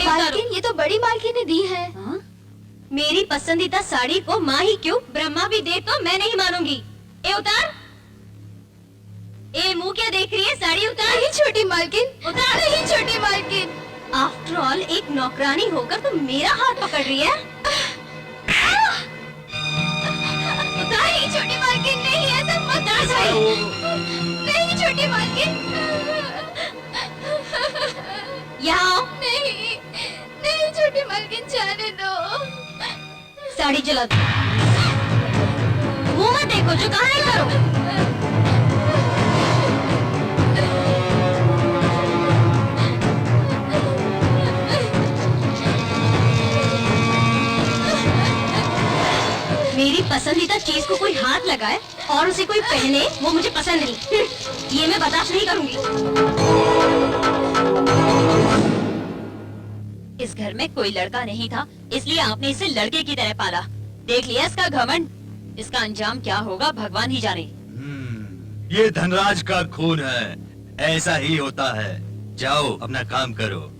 मालकिन, ये तो बड़ी मालकिन ने दी है। हाँ? मेरी पसंदीदा साड़ी को माँ ही क्यों, ब्रह्मा भी दे तो मैं नहीं मानूंगी। ए उतार। ए मुंह क्या देख रही है, साड़ी उतार। नहीं छोटी मालकिन, उतार। नहीं छोटी मालकिन। आफ्टर ऑल एक नौकरानी होकर तुम मेरा हाथ पकड़ रही है। उतार। नहीं छोटी मालकिन, नहीं ऐसा मत कर। नहीं छोटी मालकिन। यहाँ नहीं, नहीं छोटी मालकिन, जाने दो। साड़ी जला दो। मुंह मत देखो, जो कहा है करो। मेरी पसंदीदा चीज को कोई हाथ लगाए और उसे कोई पहने, वो मुझे पसंद नहीं। ये मैं बर्दाश्त नहीं करूंगी। इस घर में कोई लड़का नहीं था, इसलिए आपने इसे लड़के की तरह पाला। देख लिया इसका घमंड, इसका अंजाम क्या होगा भगवान ही जाने। ये धनराज का खून है, ऐसा ही होता है। जाओ अपना काम करो।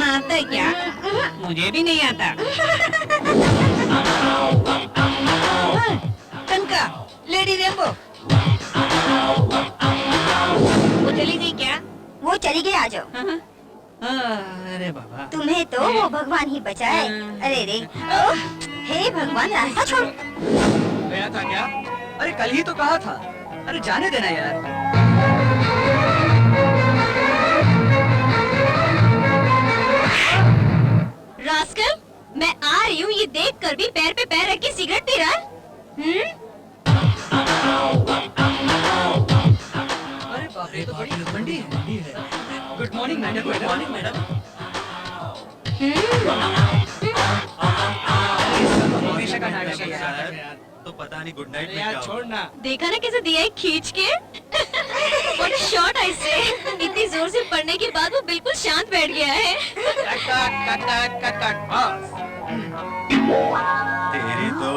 आता है क्या? मुझे भी नहीं आता। कनका, लेडी रेम्बो, वो चली गई क्या? वो चली गई, आ जाओ। अरे बाबा, तुम्हें तो वो भगवान ही बचाए। अरे रे, हे भगवान, रास्ता छोड़। गया था क्या? अरे कल ही तो कहा था। अरे जाने देना यार। रास्कल, मैं आ रही हूँ ये देख कर भी पैर पे पैर रख के सिगरेट पी रहा है। अरे बाप रे, तो बड़ी लुकंडी है। Good morning madam. Good morning madam. तो पता नहीं गुड नाइट में क्या छोड़ना। देखा ना कैसे दिया है खींच के। What a shot I say। इतनी जोर से पढ़ने के बाद वो बिल्कुल शांत बैठ गया है। तेरी तो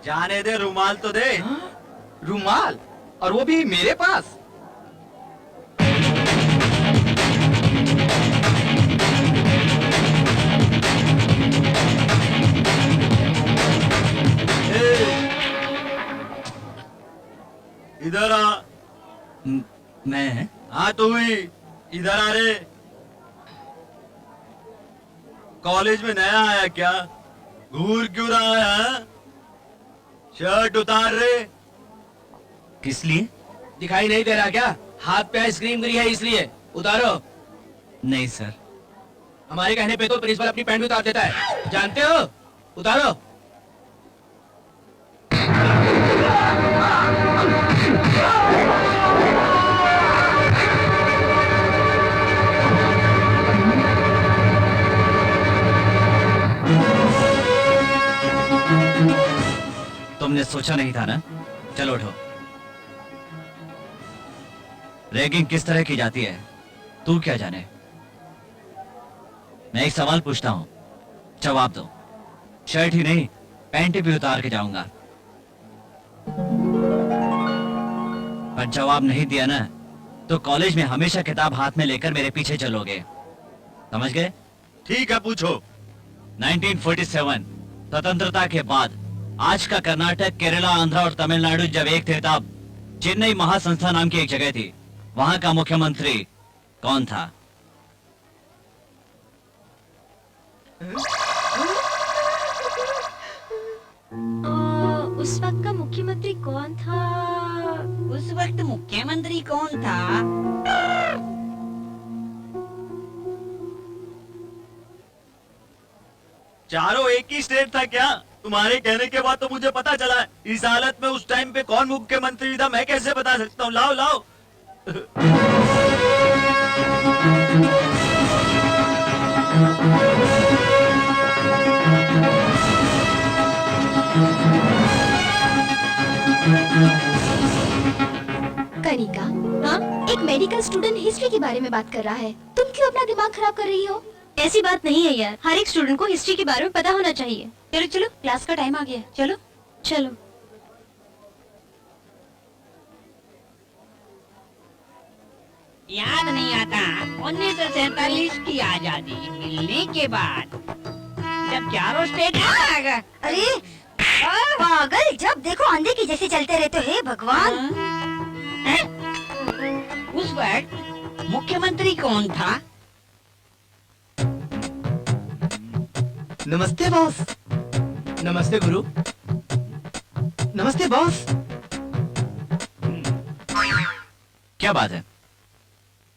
जाने दे, रुमाल तो दे। रुमाल, और वो भी मेरे पास। इधर आ। मैं? हाँ तू ही, इधर आ रे। कॉलेज में नया आया क्या? घूर क्यों रहा है? शर्ट उतार रे। किस लिए? दिखाई नहीं दे रहा क्या? हाथ पे आइसक्रीम गिरी है इसलिए। उतारो। नहीं सर। हमारे कहने पे तो प्रिंसिपल अपनी पैंट भी उतार देता है, जानते हो? उतारो। तुमने सोचा नहीं था ना? चलो उठो। रैगिंग किस तरह की जाती है तू क्या जाने। मैं एक सवाल पूछता हूं, जवाब दो। शर्ट ही नहीं, पैंट भी उतार के जाऊंगा। पर जवाब नहीं दिया ना तो कॉलेज में हमेशा किताब हाथ में लेकर मेरे पीछे चलोगे, समझ गए? ठीक है, पूछो। 1947 स्वतंत्रता के बाद आज का कर्नाटक, केरला, आंध्र और तमिलनाडु जब एक थे तब चेन्नई महासंस्था नाम की एक जगह थी। वहां का मुख्यमंत्री कौन था? उस वक्त का मुख्यमंत्री कौन था? उस वक्त मुख्यमंत्री कौन था? चारों एक ही स्टेट था क्या? तुम्हारे कहने के बाद तो मुझे पता चला है। इस हालत में उस टाइम पे कौन मुख्यमंत्री था मैं कैसे बता सकता हूँ? लाओ लाओ। कनिका, हाँ? एक मेडिकल स्टूडेंट हिस्ट्री के बारे में बात कर रहा है। तुम क्यों अपना दिमाग खराब कर रही हो? ऐसी बात नहीं है यार, हर एक स्टूडेंट को हिस्ट्री के बारे में पता होना चाहिए। चलो चलो, क्लास का टाइम आ गया, चलो। चलो। याद नहीं आता 1947 की आजादी मिलने के बाद जब चारों स्टेट अरे पागल, जब देखो अंधे की जैसे चलते रहते हो। हे भगवान। उस वक्त मुख्यमंत्री कौन था? नमस्ते बॉस। नमस्ते गुरु। नमस्ते बॉस। क्या बात है,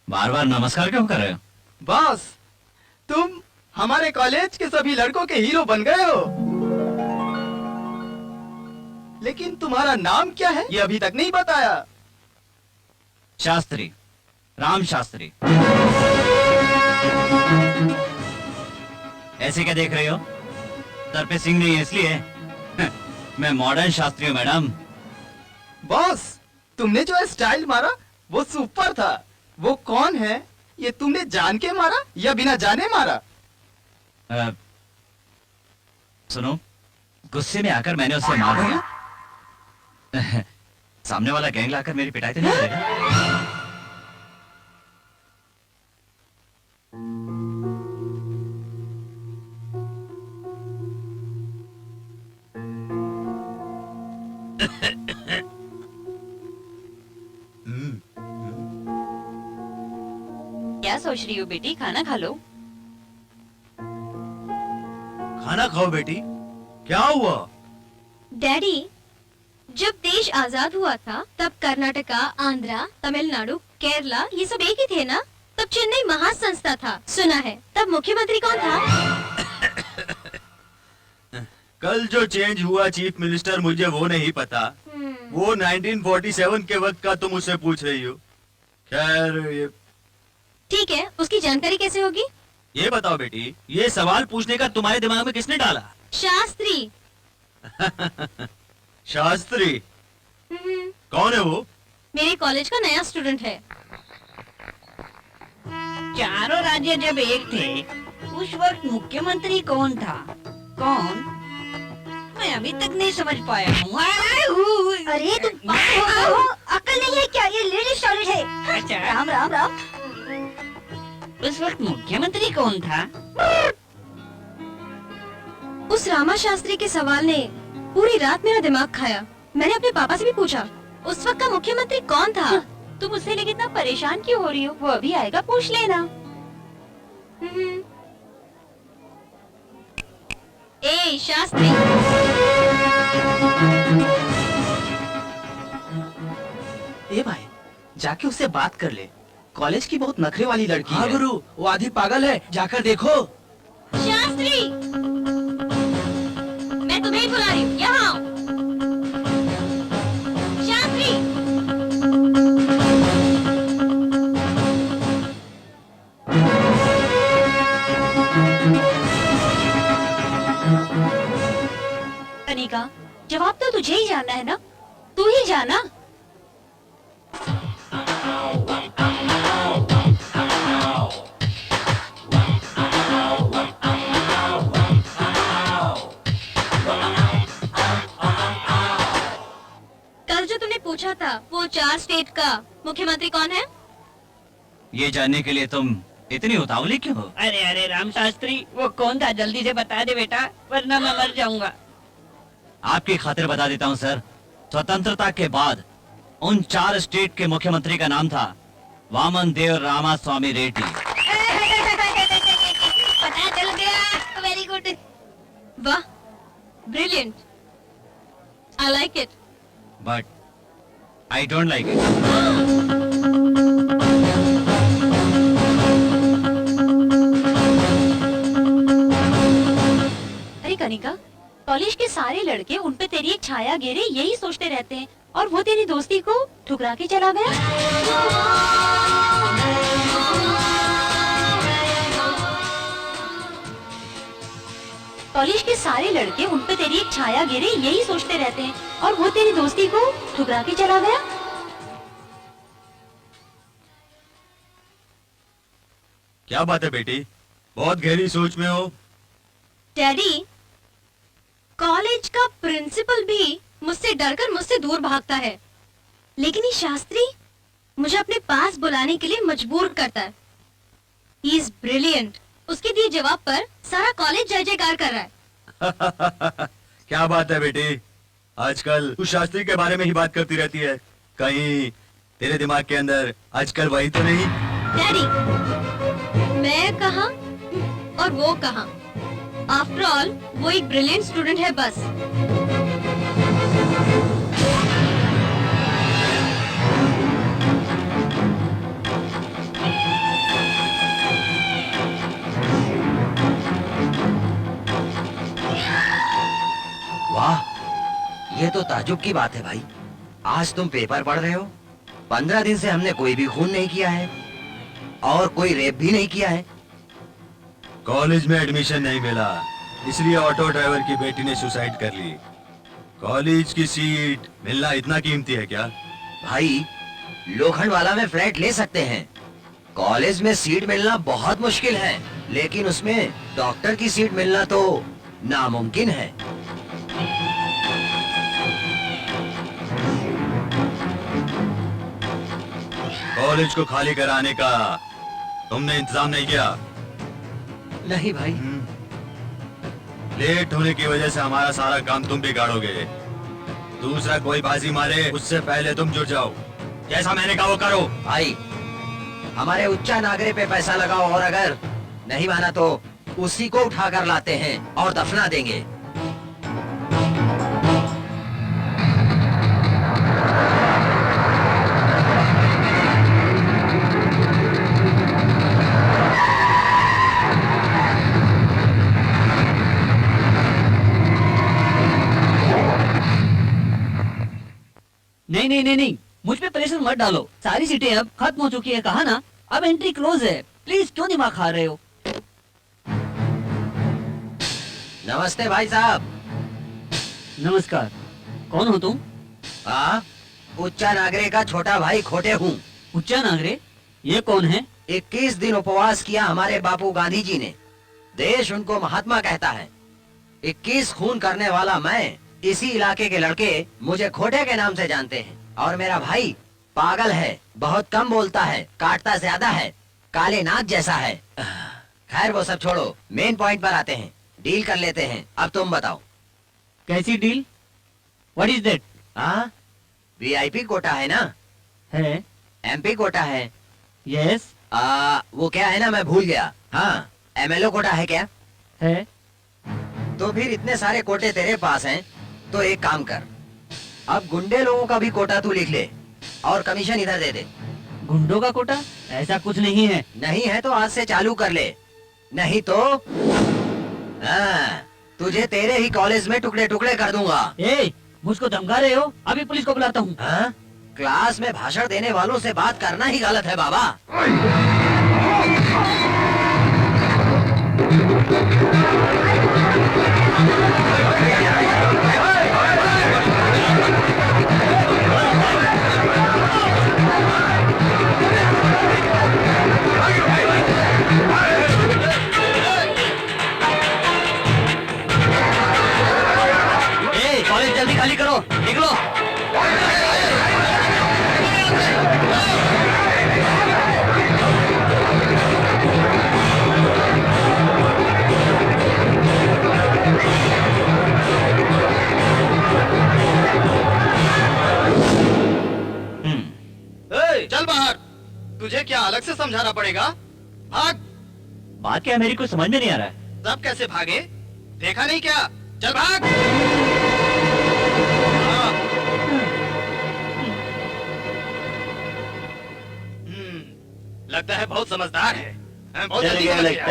बार बार नमस्कार क्यों कर रहे हो? बॉस, तुम हमारे कॉलेज के सभी लड़कों के हीरो बन गए हो। लेकिन तुम्हारा नाम क्या है ये अभी तक नहीं बताया। शास्त्री, राम शास्त्री। ऐसे क्या देख रहे हो? सर पे सिंह नहीं है इसलिए। मैं मॉडर्न शास्त्री हूँ मैडम। बॉस, तुमने जो स्टाइल मारा वो सुपर था। वो कौन है? ये तुमने जान के मारा या बिना जाने मारा? सुनो, गुस्से में आकर मैंने उसे मार दिया। सामने वाला गैंग लाकर मेरी पिटाई तो नहीं करेगा? क्या सोच रही हो बेटी, खाना खा लो। खाना खाओ बेटी। क्या हुआ? डैडी, जब देश आजाद हुआ था तब कर्नाटका, आंध्रा, तमिलनाडु, केरला ये सब एक ही थे ना? तब चेन्नई महासंस्था था, सुना है। तब मुख्यमंत्री कौन था? कल जो चेंज हुआ चीफ मिनिस्टर मुझे वो नहीं पता। वो 1947 के वक्त का तुम उससे पूछ रही हो। खैर ये ठीक है, उसकी जानकारी कैसे होगी? ये बताओ बेटी, ये सवाल पूछने का तुम्हारे दिमाग में किसने डाला? शास्त्री। शास्त्री? कौन है वो? मेरे कॉलेज का नया स्टूडेंट है। चारों राज्य जब एक थे उस वक्त मुख्यमंत्री कौन था? कौन? मैं अभी तक नहीं समझ पाया हूँ। अरे तुम पागल हो? अक्ल नहीं है क्या? ये लेडीज टॉयलेट है। अच्छा, राम राम राम। उस वक्त मुख्यमंत्री कौन था? उस रामा शास्त्री के सवाल ने पूरी रात मेरा दिमाग खाया। मैंने अपने पापा से भी पूछा उस वक्त का मुख्यमंत्री कौन था। तुम उससे लेकिन इतना परेशान क्यों हो रही हो? वो अभी आएगा, पूछ लेना। ए शास्त्री, ए भाई, जाके उससे बात कर ले। कॉलेज की बहुत नखरे वाली लड़की है। गुरु, वो आधी पागल है, जाकर देखो। शास्त्री, मैं तुम्हें ही बुला रही हूँ, यहाँ आओ। शास्त्री, अनिका, जवाब तो तुझे ही जानना है ना? तू ही जाना। कल जो तुमने पूछा था वो 4 स्टेट का मुख्यमंत्री कौन है? ये जानने के लिए तुम इतनी उतावली क्यों हो? अरे अरे राम शास्त्री, वो कौन था? जल्दी से बता दे बेटा, वरना मैं मर जाऊंगा। आपकी खातिर बता देता हूँ सर। स्वतंत्रता के बाद उन 4 स्टेट के मुख्यमंत्री का नाम था वामन देव रामास्वामी रेड्डी। पता चल गया। Very good. वाह, brilliant, I like it. But I don't like it. लड़के उन पे तेरी एक छाया गिरे यही सोचते रहते हैं, और वो तेरी दोस्ती को ठुकरा के चला गया। कॉलेज के सारे लड़के उन पे तेरी एक छाया गिरे यही सोचते रहते हैं, और वो तेरी दोस्ती को ठुकरा के चला गया। क्या बात है बेटी, बहुत गहरी सोच में हो। डैडी, कॉलेज का प्रिंसिपल भी मुझसे डरकर मुझसे दूर भागता है, लेकिन ये शास्त्री मुझे अपने पास बुलाने के लिए मजबूर करता है। He is brilliant. उसके दिए जवाब पर सारा कॉलेज जय जयकार कर रहा है। क्या बात है बेटी, आजकल तू शास्त्री के बारे में ही बात करती रहती है। कहीं तेरे दिमाग के अंदर आजकल वही तो नहीं? डैडी, मैं कहा और वो कहा, आफ्टर ऑल वो एक ब्रिलियंट स्टूडेंट है बस। वाह, ये तो ताजुब की बात है भाई। आज तुम पेपर पढ़ रहे हो। 15 दिन से हमने कोई भी खून नहीं किया है और कोई रेप भी नहीं किया है। कॉलेज में एडमिशन नहीं मिला, इसलिए ऑटो ड्राइवर की बेटी ने सुसाइड कर ली। कॉलेज की सीट मिलना इतना कीमती है क्या? भाई, लोखंडवाला में फ्लैट ले सकते हैं, कॉलेज में सीट मिलना बहुत मुश्किल है, लेकिन उसमें डॉक्टर की सीट मिलना तो नामुमकिन है। कॉलेज को खाली कराने का तुमने इंतजाम नहीं किया? नहीं भाई। लेट होने की वजह से हमारा सारा काम तुम बिगाड़ोगे। दूसरा कोई बाजी मारे उससे पहले तुम जुट जाओ। जैसा मैंने कहा वो करो। भाई, हमारे उच्चा नागरे पे पैसा लगाओ और अगर नहीं माना तो उसी को उठा कर लाते हैं और दफना देंगे। नहीं, मुझ पे प्रेशर मत डालो। सारी सीटें अब खत्म हो चुकी है, कहा ना। अब एंट्री क्लोज है, प्लीज क्यों दिमाग खा रहे हो? नमस्ते भाई साहब। नमस्कार, कौन हो तुम? हाँ, उच्चा नागरे का छोटा भाई खोटे हूँ। उच्चा नागरे, ये कौन है? 21 दिन उपवास किया हमारे बापू गांधी जी ने। देश उनको महात्मा कहता है। 21 खून करने वाला मैं, इसी इलाके के लड़के मुझे खोटे के नाम से जानते हैं। और मेरा भाई पागल है, बहुत कम बोलता है, काटता ज्यादा है, काले नाग जैसा है। खैर वो सब छोड़ो, मेन पॉइंट पर आते हैं। डील कर लेते हैं, अब तुम बताओ। कैसी डील? What is that? हाँ, VIP कोटा है ना? है। MP कोटा है? यस। वो क्या है ना, मैं भूल गया। हाँ, MLO कोटा है क्या? है। तो फिर इतने सारे कोटे तेरे पास हैं, तो एक काम कर, अब गुंडे लोगों का भी कोटा तू लिख ले और कमीशन इधर दे दे। गुंडों का कोटा? ऐसा कुछ नहीं है। नहीं है तो आज से चालू कर ले, नहीं तो तुझे तेरे ही कॉलेज में टुकड़े टुकड़े कर दूंगा। ए, मुझको धमका रहे हो? अभी पुलिस को बुलाता हूँ। क्लास में भाषण देने वालों से बात करना ही गलत है बाबा। कॉलेज जल्दी खाली करो, निकलो। चल बाहर, तुझे क्या अलग से समझाना पड़ेगा? भाग। बात क्या है मेरी कुछ समझ में नहीं आ रहा है। सब कैसे भागे, देखा नहीं क्या? चल भाग। लगता है बहुत समझदार है। बहुत जल्दी समझ गया।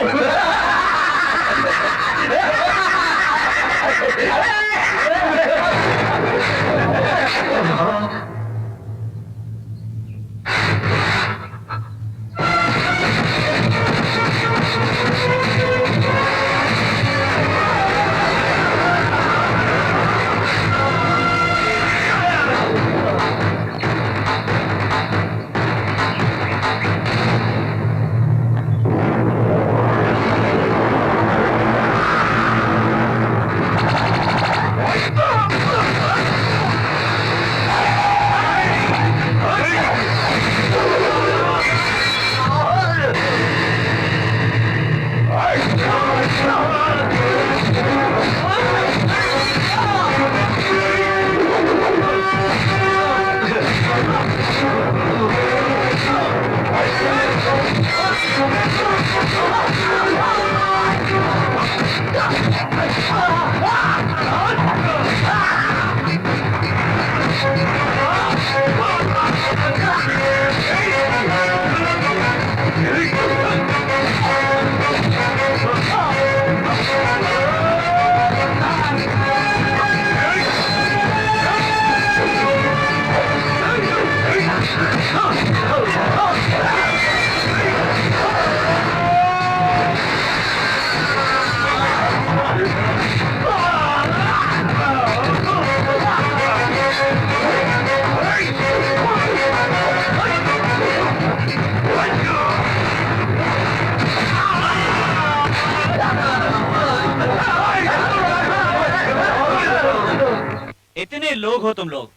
इतने लोग हो तुम लोग,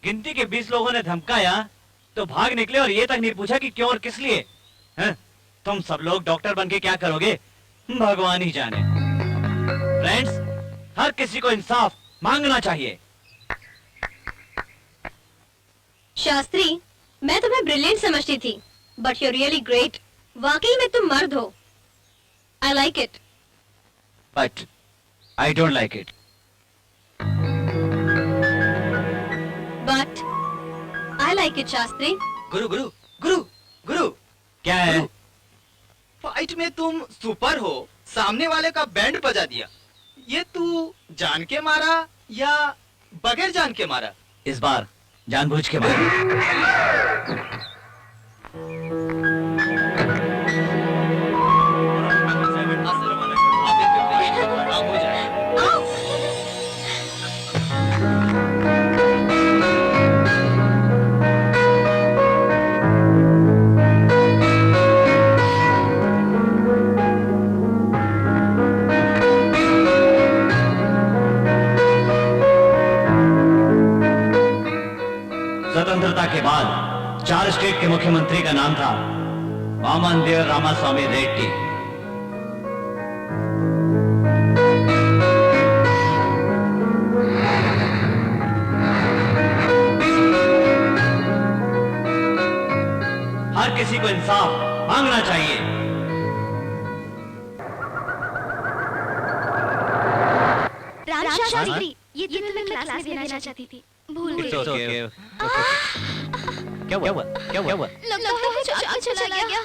गिनती के 20 लोगों ने धमकाया तो भाग निकले और ये तक नहीं पूछा कि क्यों और किस लिए? हैं? तुम सब लोग डॉक्टर बन के क्या करोगे, भगवान ही जाने। फ्रेंड्स, हर किसी को इंसाफ मांगना चाहिए। शास्त्री, मैं तुम्हें ब्रिलियंट समझती थी, बट यू रियली ग्रेट। वाकई में तुम मर्द हो। आई like it. But I don't like it. But I like it Shastri. गुरु गुरु गुरु गुरु, क्या है? फाइट में तुम सुपर हो, सामने वाले का बैंड बजा दिया। ये तू जान के मारा या बगैर जान के मारा? इस बार जानबूझ के मारा। स्वतंत्रता के बाद 4 स्टेट के मुख्यमंत्री का नाम था वामन देव रामास्वामी रेड्डी। हर किसी को इंसाफ मांगना चाहिए। राम शास्त्री, ये तुम्हें मैं क्लास में देना चाहती थी, भूल गई। क्या हुआ? लगता है कुछ आगे चला गया।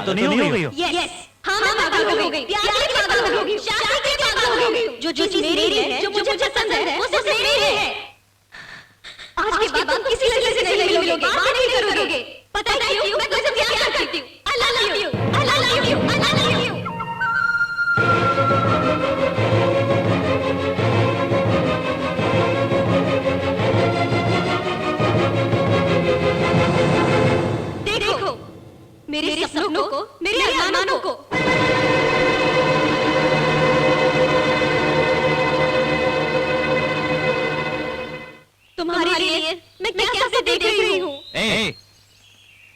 तो नहीं हो गई हो? यस, हम पागल हो गए। प्यार के पागल हो गए, शादी के पागल हो गए। जो चीज मेरी है, जो मुझे पसंद है, वो सिर्फ मेरी है। आज के बाद तुम किसी लड़के से नहीं मिलोगे, बात नहीं करोगे। पता है क्यों? मैं तुमसे प्यार करती हूँ। I love you, I love you, I love you। देखो, मेरे सपनों को, मेरे अरमानों को। तुम्हारे लिए मैं क्या सब देख रही हूँ।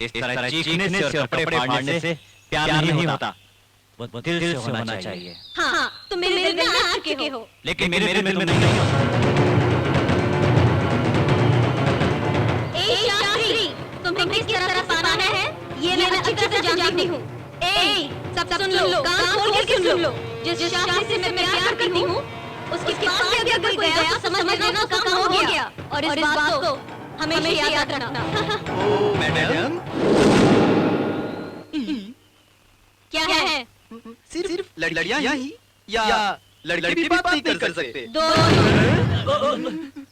इस तरह चीखने से और कपड़े फाड़ने से प्यार नहीं होता, वो दिल से होना चाहिए। हाँ, तुम मेरे दिल में आ चुके हो। लेकिन मेरे दिल में नहीं हो। तुम्हें किस तरह से पाना है ये मैं अच्छी तरह से जानती हूँ। सब सुन लो, कान खोल के सुन लो। जिस शास्त्री से मैं प्यार करती हूँ उसके पास से अगर कोई गया तो समझ लेना उसका काम हो गया। और इस बात को हमेशा याद रखना। मैडम क्या है? सिर्फ लड़कियां ही या लड़के भी बात नहीं कर सकते?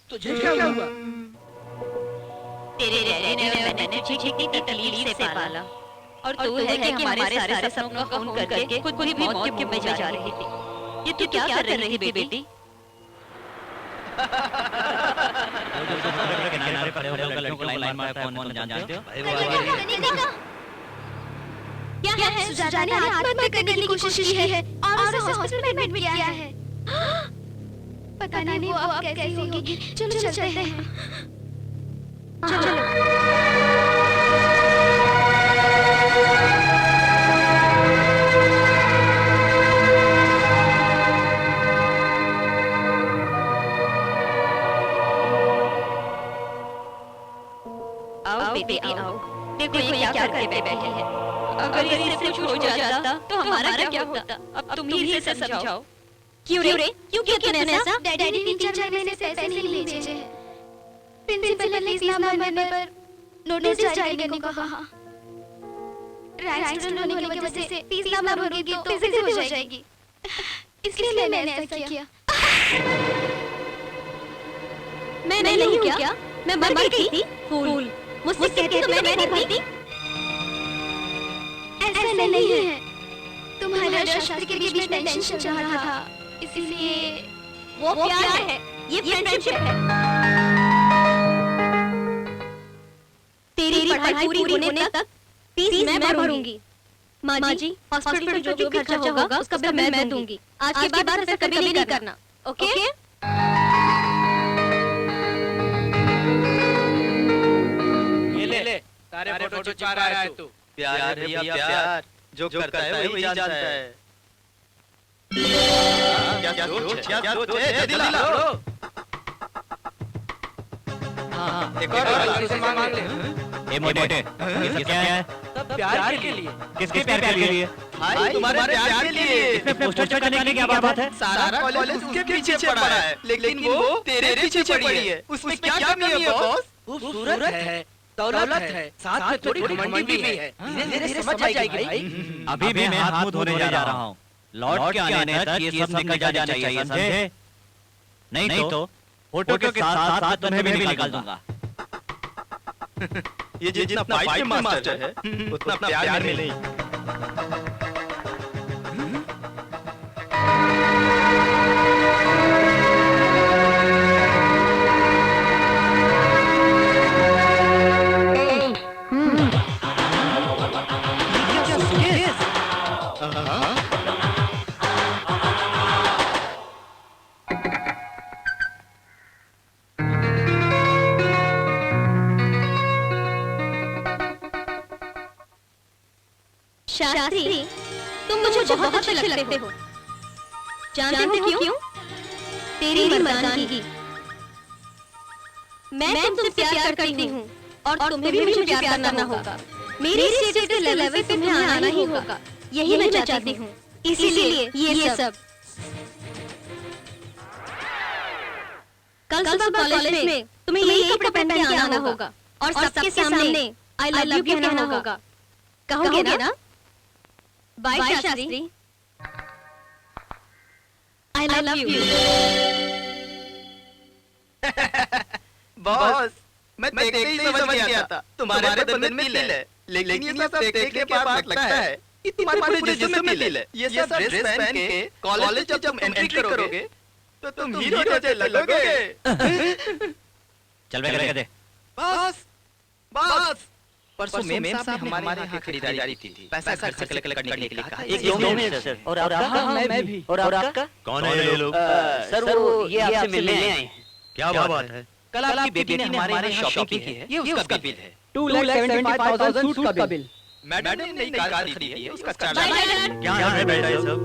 तुझे क्या हुआ? तेरे रहने में मैंने तुझे कितनी तकलीफ से पाला और तू है कि हमारे सारे सपनों को खून करके खुद भी मौत के मुंह में जा रही थी। ये तू क्या कर रही थी बेटी? किनारे खड़े होकर लड़कियों को लाइन मारता है, कौन जानते हो? क्या है? सुजाता ने आत्महत्या करने की कोशिश की है और उसे हॉस्पिटल में एडमिट किया है। पता नहीं वो अब कैसी होगी। चलो चलते हैं। चलो। आओ बेटी आओ। देखो ये क्या करके बैठे हैं। अगर इससे कुछ हो जाता तो हमारा क्या होता? अब तुम ही इसे समझाओ। क्यों रे? क्यों तूने ऐसा? डैडी ने 3-4 महीने से पैसे नहीं भेजे हैं। प्रिंसिपल ने फीस ना भरने पर नोटिस जारी करने को कहा। रैंक स्टूडेंट होने की वजह से फीस ना भरोगी तो बेइज्जती हो जाएगी। इसलिए मैंने ऐसा किया। मैं नहीं हूँ क्या? मैं मर गई थी? फूल मुझसे कहती तो मैं नहीं भरती। ऐसा नहीं है। तुम्हारा शास्त्री के बीच में टेंशन चल रहा था, इसलिए वो प्यार है, ये फ्रेंडशिप है। तेरी पढ़ाई पूरी होने तक फीस मैं भरूंगी। माँ जी, हॉस्पिटल पर जो भी खर्चा होगा उसका बिल मैं दूंगी। आज के बाद ऐसा कभी नहीं करना, ओके? ये ले तारे फोटो चिपका रहा है तू। प्यार है भैया प्यार, जो करता है वही जानता है। क्या सोच है? दिला लो। हाँ, एक और मांग ले। ए मोटे, ये क्या है? सब प्यार के लिए। किसके प्यार के लिए? भाई तुम्हारे प्यार के लिए। इसमें पोस्टर चिपकाने की क्या बात है? सारा कॉलेज उसके पीछे पड़ा है, लेकिन वो तेरे पीछे पड़ी है। उसमें क्या कमी है बॉस? खूबसूरत है, दौलत है, साथ में थोड़ी घमंडी भी है। धीरे-धीरे समझ जाएगी भाई। अभी भी मैं हाथ मुंह धोने जा रहा हूँ। लौट के आने तक ये सब निकल जाना चाहिए, समझे? नहीं तो फोटो के साथ साथ तुम्हें भी निकाल दूंगा। ये जितना फाइट में मास्टर है, उतना प्यार में नहीं। शास्त्री, तुम मुझे बहुत अच्छे लगते हो। जानते हो क्यों? तेरी मर्दानगी। मैं तुमसे प्यार करती हूँ और तुम्हें भी मुझे प्यार करना होगा। मेरी स्टेटस के लेवल पे तुम्हें आना ही होगा। यही मैं चाहती हूँ। इसीलिए ये सब। कल सुबह कॉलेज में तुम्हें यही कपड़े पहन के आना होगा और सबके सामने आई लव यू कहना होगा। कहोगे ना? Bye Shastri. I love you. Boss, मैं देखते ही समझ गया था तुम्हारे बदन में तिल है, लेकिन ये सब देखने के बाद लगता है कि तुम्हारे पूरे जिस्म में तिल है। ये सब ड्रेस पहन के कॉलेज जब एंट्री करोगे तो तुम हीरो जैसे लगोगे। चल बे कर दे। बॉस, परसों मेम साहब ने हमारे यहाँ खरीदारी की थी। पैसा खर्च करने के लिए कहा। एक 2 मिनट सर। और आपका? मैं भी। और आपका? कौन है ये लोग? सर वो ये आपसे मिलने आए हैं। क्या बात है? कल आपकी बेटी ने हमारे यहाँ शॉपिंग की है, ये उसका बिल है। 2,75,000 सूट का बिल। मैडम ने नई कार खरीदी है, उसका चार्ज। बाय क्या है बेटा ये सब?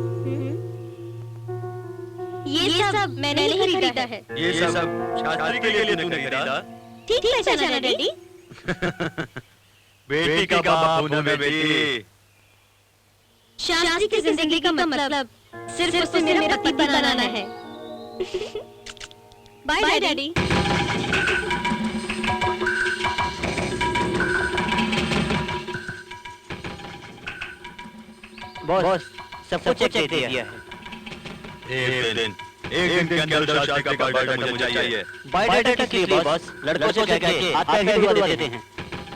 ये सब मैंने नहीं खरीदा है। ये सब शास्त्री के लिए तूने खरीदा? ठीक है पहचाना डैडी। बेटी का बाप हूं ना बेटी। शास्त्री की जिंदगी का मतलब सिर्फ उसे मेरा पति बनाना है। Bye daddy. बॉस सब कुछ चेक दे दिया है। एक दिन के अंदर शास्त्री का बायोडाटा मुझे चाहिए। बायोडाटा के लिए बॉस लड़कों से कहके आपका ही दिलवा देते हैं।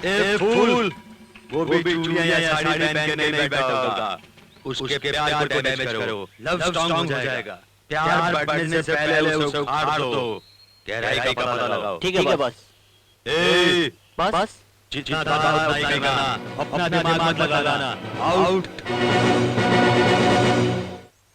ए फूल, वो भी चूड़ियां या साड़ी पहन के नहीं बैठा होगा। उसके प्यार को डैमेज करो, लव स्ट्रॉन्ग हो जाएगा। प्यार बढ़ने से पहले उसे उखाड़ दो, गहराई का पता लगाओ। ठीक है बॉस। ए बॉस जितना था उतना ही करना, अपना दिमाग मत लगाना। आउट।